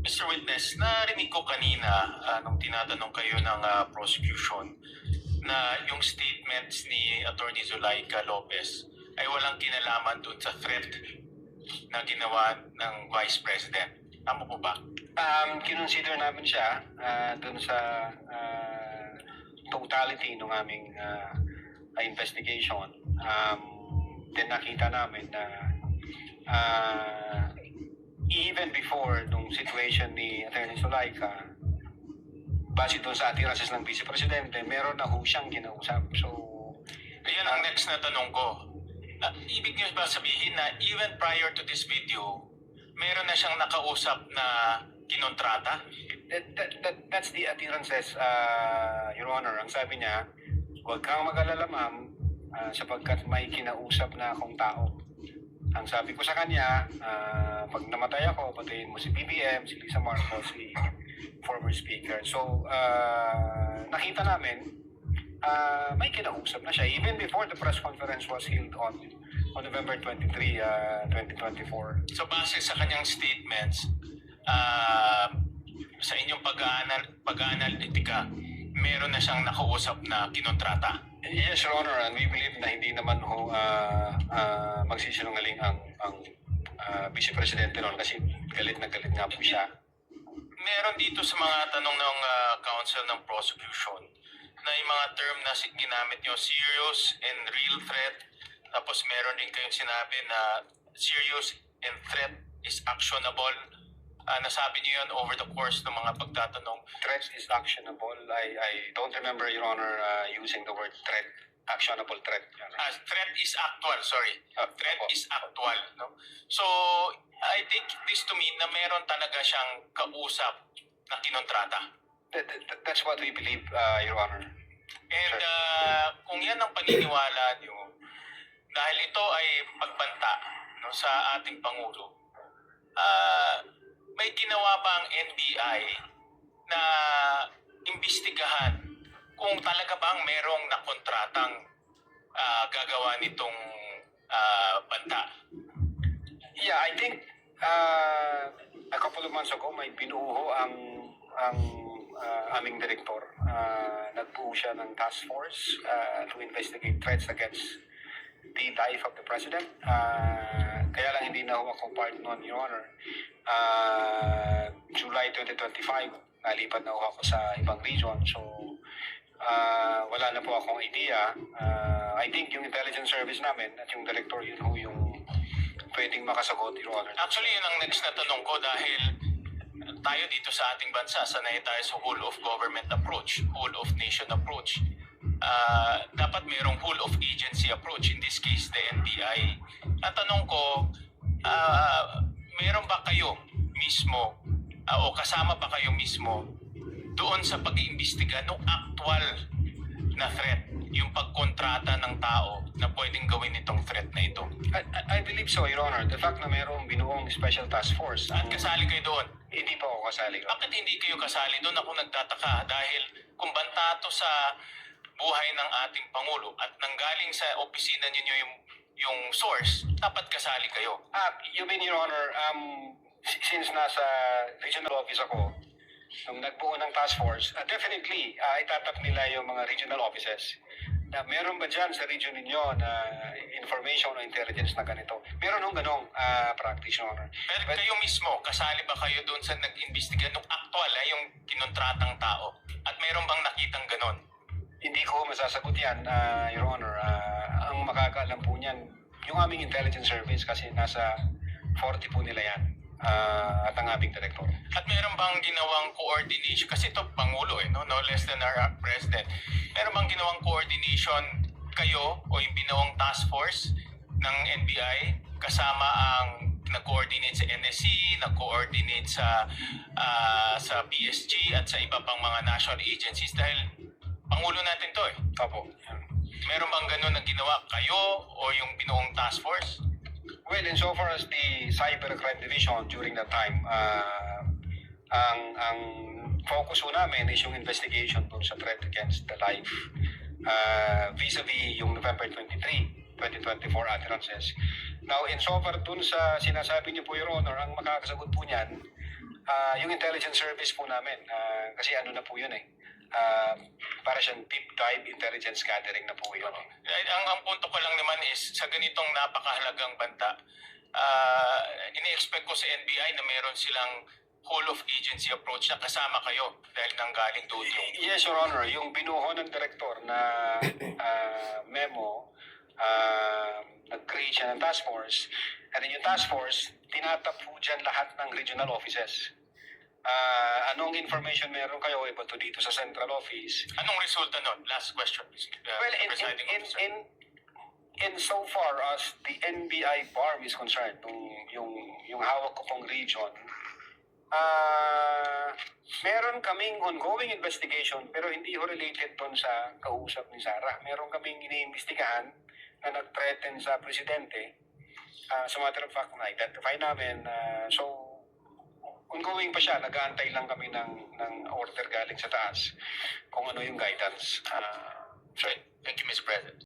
Mr. Witness, narinig ko kanina nung tinatanong kayo ng prosecution na yung statements ni Attorney Zulaika Lopez ay walang kinalaman dun sa threat na ginawa ng Vice President. Tama po ba? Kinonsider namin siya dun sa totality ng aming investigation. Then nakita namin na even before nung situation ni Attorney Zulaika, base doon sa utterances ng Vice Presidente, meron na ho siyang kinausap. So, ayan ang next na tanong ko. Ibig niyo ba sabihin na even prior to this video, meron na siyang nakausap na kinontrata? that's the utterances, Your Honor. Ang sabi niya, huwag kang mag-alala, ma'am, sapagkat may kinausap na akong tao. Ang sabi ko sa kanya, pag namatay ako, patayin mo si BBM, si Lisa Marcos, si former speaker. So, nakita namin, may kinausap na siya. Even before the press conference was held on November 23, 2024. So base sa kanyang statements, sa inyong pag-aanalitika, meron na siyang nakausap na kinontrata? Yes, Your Honor, and we believe na hindi naman ho magsisinungaling ang Vice Presidente noon kasi galit na galit nga po siya. Meron dito sa mga tanong ng counsel ng prosecution na yung mga term na ginamit nyo, serious and real threat. Tapos meron din kayong sinabi na serious and threat is actionable. Nasabi niyo yun over the course ng mga pagtatanong. Threat is actionable. I don't remember, Your Honor, using the word threat. Actionable threat. Threat is actual, sorry. Threat is actual. No? So, I think this to me na meron talaga siyang kausap na kinontrata. That's what we believe, Your Honor. And kung yan ang paniniwala niyo, dahil ito ay pagbanta no, sa ating Pangulo, may ginawa ba ang NBI na imbestigahan kung talaga bang merong nakontratang gagawa nitong banta? Yeah, I think a couple of months ago may binuo ang aming direktor. Nagbuo siya ng task force to investigate threats against the life of the President. Kaya lang hindi na ako part noon, Your Honor. July 2025, nalipat na ako sa ibang region. So, wala na po akong idea. I think yung intelligence service namin at yung director, yun ho yung pwedeng makasagot, Your Honor. Actually, yun ang next na tanong ko dahil tayo dito sa ating bansa, sanay tayo sa whole of government approach, whole of nation approach. Dapat mayroong whole of agency approach, in this case, the NBI. Ang tanong ko, meron ba kayo mismo o kasama ba kayo mismo doon sa pag-iimbestiga ng actual na threat, yung pagkontrata ng tao na pwedeng gawin itong threat na ito? I believe so, Your Honor. The fact na mayroong binuong special task force. At kasali kayo doon? Hindi pa ako kasali. Bakit hindi kayo kasali doon? Ako nagtataka dahil kung banta to sa buhay ng ating Pangulo at nanggaling sa opisina ninyo yung source, dapat kasali kayo. You mean, Your Honor, since nasa regional office ako, nung nagbuo ng task force, definitely, itatap nila yung mga regional offices. Na meron ba dyan sa region ninyo na information o intelligence na ganito? Meron nung ganong practice, Your Honor. Pero kayo mismo, kasali ba kayo doon sa nag-imbestiga nung actual, yung kinontratang tao? At meron bang nakitang ganon? Hindi ko masasagot yan, Your Honor. Ang makakaalam po niyan, yung aming intelligence service kasi nasa 40 po nila yan. At ang aming director. At meron bang ginawang coordination? Kasi ito, Pangulo no less than our President. Meron bang ginawang coordination kayo o yung binuong task force ng NBI kasama ang nag-coordinate sa NSC, nag-coordinate sa PSG at sa iba pang mga national agencies dahil Pangulo natin to Opo. Meron bang ganun na ginawa kayo o yung binuong task force? Well, insofar as the Cybercrime Division during that time, ang focus po namin is yung investigation dun sa threat against the life vis-a-vis yung November 23, 2024 utterances. Now, insofar dun sa sinasabi niyo po, Your Honor, ang makakasagot po niyan Yung intelligence service po namin, kasi ano na po yun para siyang deep dive intelligence gathering na po yun. Ang punto ko lang naman is, sa ganitong napakahalagang banta, ini-expect ko sa NBI na meron silang whole of agency approach na kasama kayo dahil nanggaling doon yung... Yes, Your Honor. Yung binuho ng direktor na memo, nag-create siya ng task force. And then yung task force, tinatap po dyan lahat ng regional offices. Anong information meron kayo iba to dito sa central office? Anong resulta nun? Last question, please. Well, Presiding officer. in so far as the NBI BARM is concerned, yung hawak ko pong region, meron kaming ongoing investigation pero hindi ho related doon sa kausap ni Sara. Meron kaming iniimbestigahan na nag-threaten sa presidente. As a matter of fact, na-identify namin. So, ongoing pa siya. Nag-aantay lang kami ng order galing sa taas kung ano yung guidance. Thank you, Mr. President.